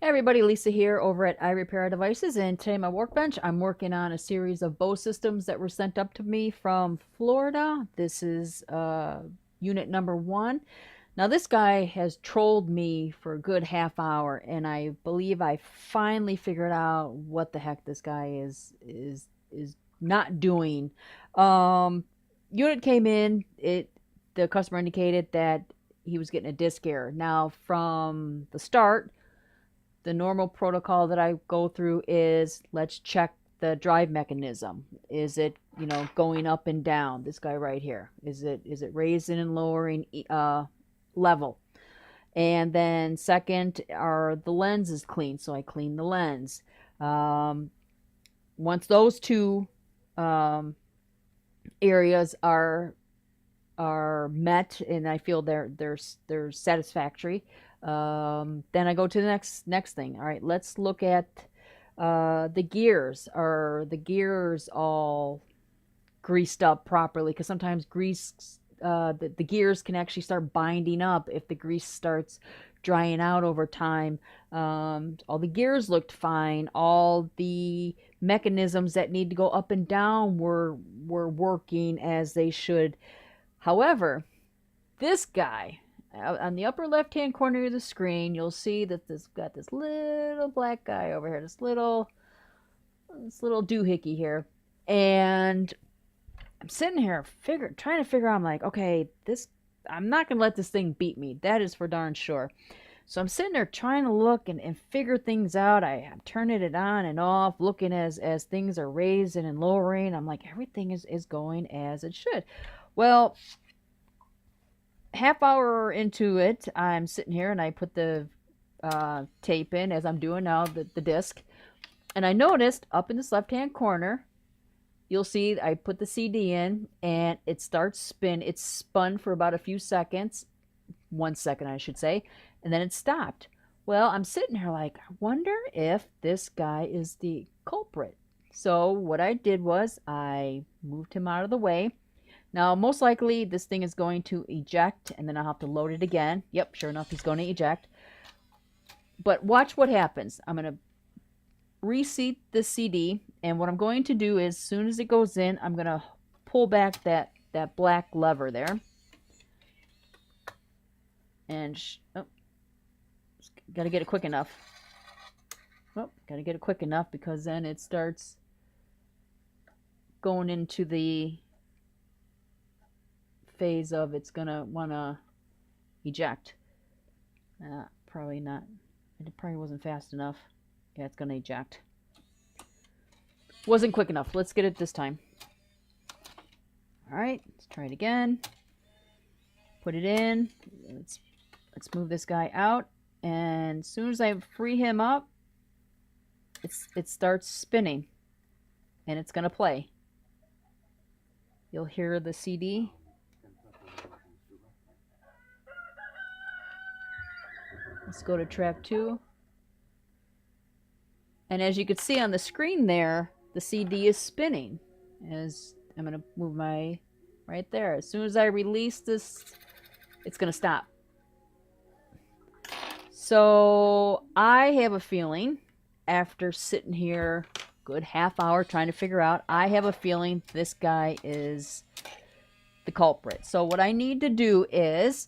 Hey everybody, Lisa here over at iRepair Devices, and today on my workbench I'm working on a series of Bose systems that were sent up to me from Florida. This is unit number 1. Now this guy has trolled me for a good half hour, and I believe I finally figured out what the heck this guy is not doing. Um, Unit came in, the customer indicated that he was getting a disk error. Now from the start, the normal protocol that I go through is let's check the drive mechanism. Is it, going up and down? This guy right here. Is it raising and lowering level? And then second, are the lenses clean? So I clean the lens. Um, Once those two um, areas are met and I feel they're satisfactory, then I go to the next thing. All right, let's look at the gears. Are the gears all greased up properly? Because sometimes the gears can actually start binding up if the grease starts drying out over time. All the gears looked fine. All the mechanisms that need to go up and down were working as they should. However, this guy, on the upper left hand corner of the screen, you'll see that this got this little black guy over here, this little doohickey here. And I'm sitting here trying to figure out, I'm like, okay, I'm not gonna let this thing beat me. That is for darn sure. So I'm sitting there trying to look and figure things out. I'm turning it on and off, looking as things are raising and lowering. I'm like, everything is going as it should. Well, half hour into it, I'm sitting here and I put the tape in as I'm doing now, the disc. And I noticed up in this left hand corner, you'll see I put the CD in and it starts spin. It's spun for about a few seconds, 1 second, I should say, and then it stopped. Well, I'm sitting here like, I wonder if this guy is the culprit. So what I did was I moved him out of the way. Now, most likely, this thing is going to eject, and then I'll have to load it again. Yep, sure enough, he's going to eject. But watch what happens. I'm going to reseat the CD, and what I'm going to do is, as soon as it goes in, I'm going to pull back that black lever there. And, got to get it quick enough. Oh, got to get it quick enough because then it starts going into the phase of it's gonna wanna eject. Probably not. It probably wasn't fast enough. Yeah, it's gonna eject. Wasn't quick enough. Let's get it this time. Alright, let's try it again. Put it in. Let's move this guy out. And as soon as I free him up, it starts spinning. And it's gonna play. You'll hear the CD. Let's go to track 2. And as you can see on the screen there, the CD is spinning. As I'm going to move my right there. As soon as I release this, it's going to stop. So I have a feeling, after sitting here a good half hour trying to figure out, I have a feeling this guy is the culprit. So what I need to do is,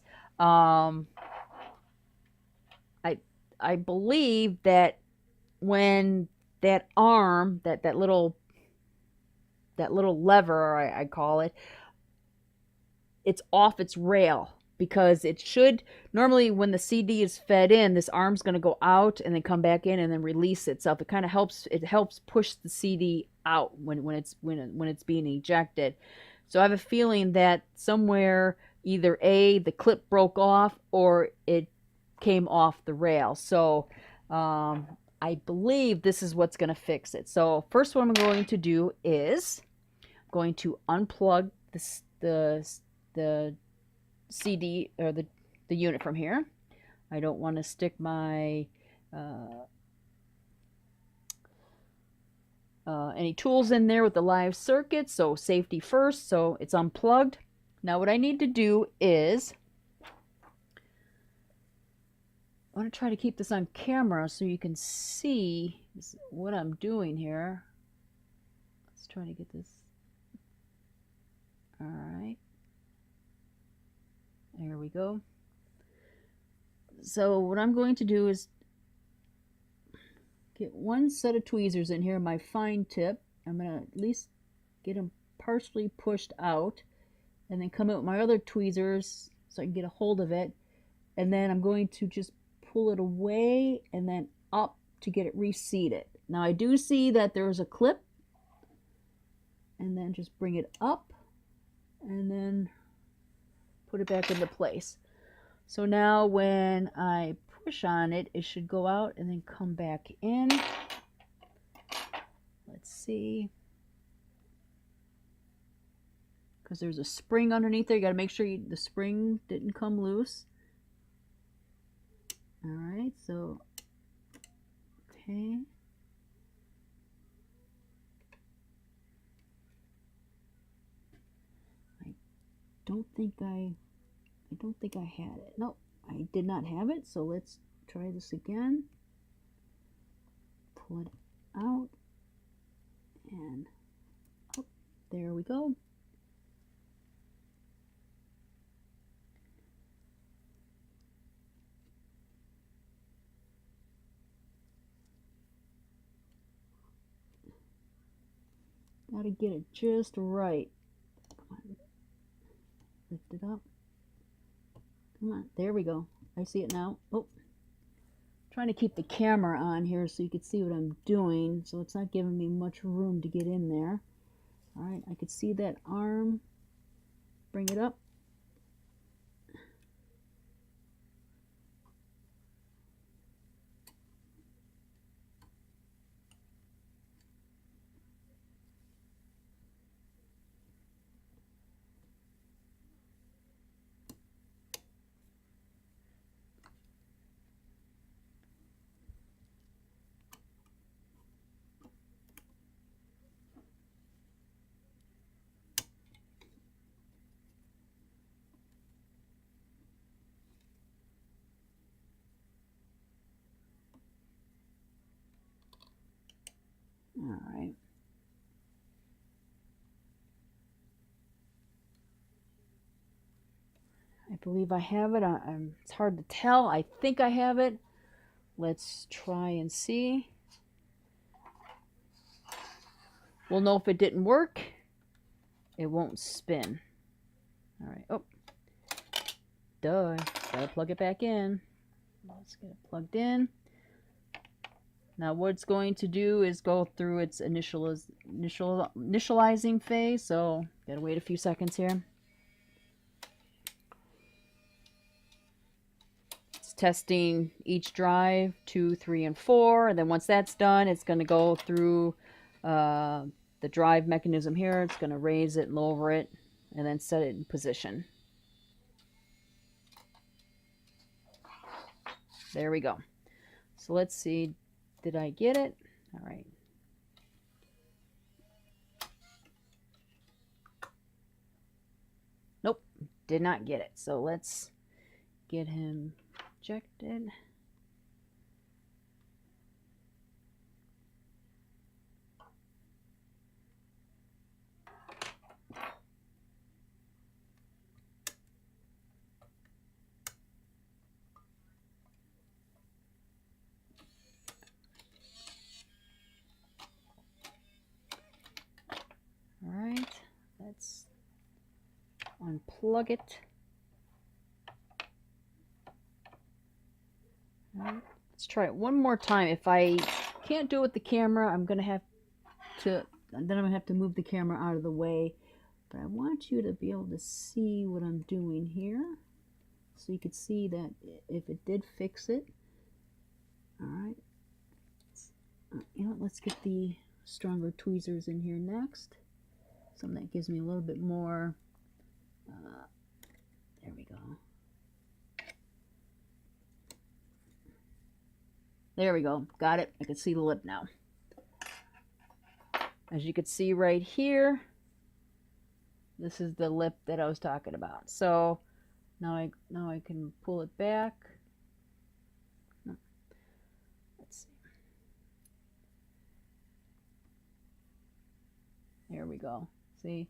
I believe that when that arm, that little lever, I call it, it's off its rail, because it should normally, when the CD is fed in, this arm's going to go out and then come back in and then release itself. It kind of helps push the CD out when it's being ejected. So I have a feeling that somewhere either the clip broke off or it came off the rail. So I believe this is what's going to fix it. So first, what I'm going to do is I'm going to unplug the CD or the unit from here. I don't want to stick my any tools in there with the live circuit, so safety first. So it's unplugged. Now what I need to do is I want to try to keep this on camera so you can see what I'm doing here. Let's try to get this. All right. There we go. So what I'm going to do is get one set of tweezers in here, my fine tip. I'm going to at least get them partially pushed out, and then come out with my other tweezers so I can get a hold of it. And then I'm going to just pull it away and then up to get it reseated. Now I do see that there's a clip, and then just bring it up and then put it back into place. So now when I push on it, it should go out and then come back in. Let's see. Because there's a spring underneath there. You got to make sure the spring didn't come loose. All right, so, okay. I don't think I had it. Nope, I did not have it. So let's try this again. Pull it out and up. There we go. Got to get it just right. Come on. Lift it up. Come on. There we go. I see it now. Oh. Trying to keep the camera on here so you can see what I'm doing. So it's not giving me much room to get in there. All right. I could see that arm. Bring it up. All right. I believe I have it. It's hard to tell. I think I have it. Let's try and see. We'll know if it didn't work. It won't spin. All right. Oh, duh. Gotta plug it back in. Let's get it plugged in. Now what it's going to do is go through its initializing phase. So gotta wait a few seconds here. It's testing each drive 2, 3, and 4. And then once that's done, it's going to go through the drive mechanism here. It's going to raise it, lower it, and then set it in position. There we go. So let's see. Did I get it? All right. Nope, did not get it. So let's get him ejected. All right, let's unplug it. All right, let's try it one more time. If I can't do it with the camera, I'm gonna have to move the camera out of the way. But I want you to be able to see what I'm doing here, so you could see that if it did fix it. All right, you know, let's get the stronger tweezers in here next. Something that gives me a little bit more. There we go. There we go. Got it. I can see the lip now. As you can see right here, this is the lip that I was talking about. So now I can pull it back. Here we go. See,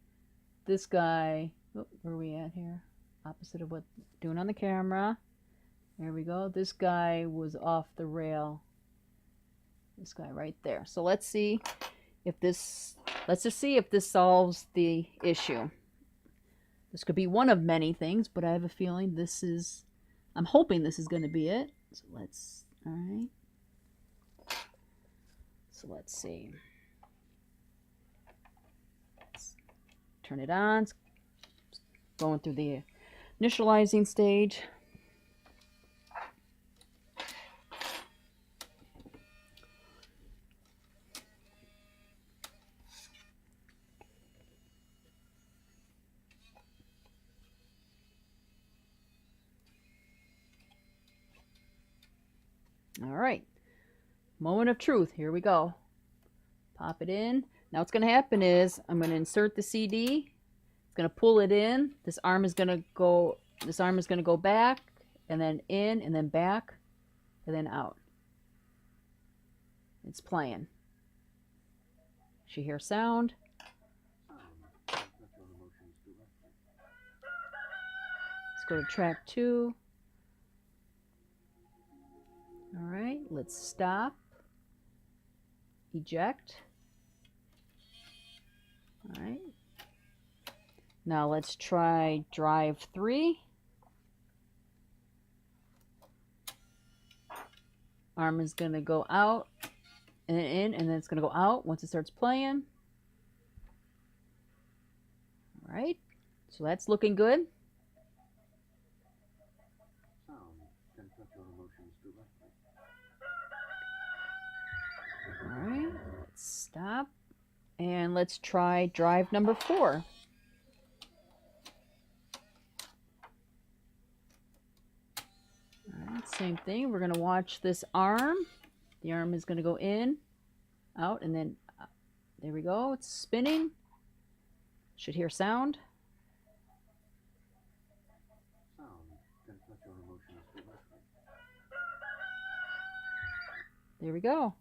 this guy, oh, where are we at here? Opposite of what doing on the camera. There we go. This guy was off the rail. This guy right there. So let's see if this, let's just see if this solves the issue. This could be one of many things, but I have a feeling this is, I'm hoping this is going to be it. So let's, all right. So let's see. Let's turn it on. It's going through the initializing stage. All right, moment of truth. Here we go. Pop it in. Now what's going to happen is I'm going to insert the CD. It's going to pull it in. This arm is going to go. This arm is going to go back, and then in, and then back, and then out. It's playing. She hears sound. Let's go to track 2. All right, let's stop. Eject. All right. Now let's try drive 3. Arm is going to go out and then in, and then it's going to go out once it starts playing. All right, so that's looking good. All right, let's stop and let's try drive number 4. All right, same thing. We're going to watch this arm. The arm is going to go in, out, and then there we go. It's spinning. Should hear sound. There we go.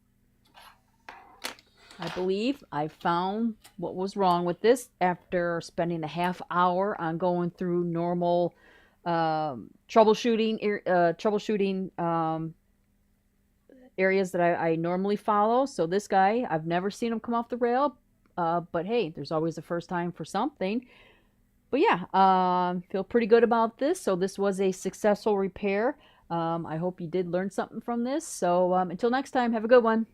I believe I found what was wrong with this after spending a half hour on going through normal troubleshooting areas that I normally follow. So this guy, I've never seen him come off the rail, but hey, there's always a first time for something. But yeah, feel pretty good about this. So this was a successful repair. I hope you did learn something from this. So until next time, have a good one.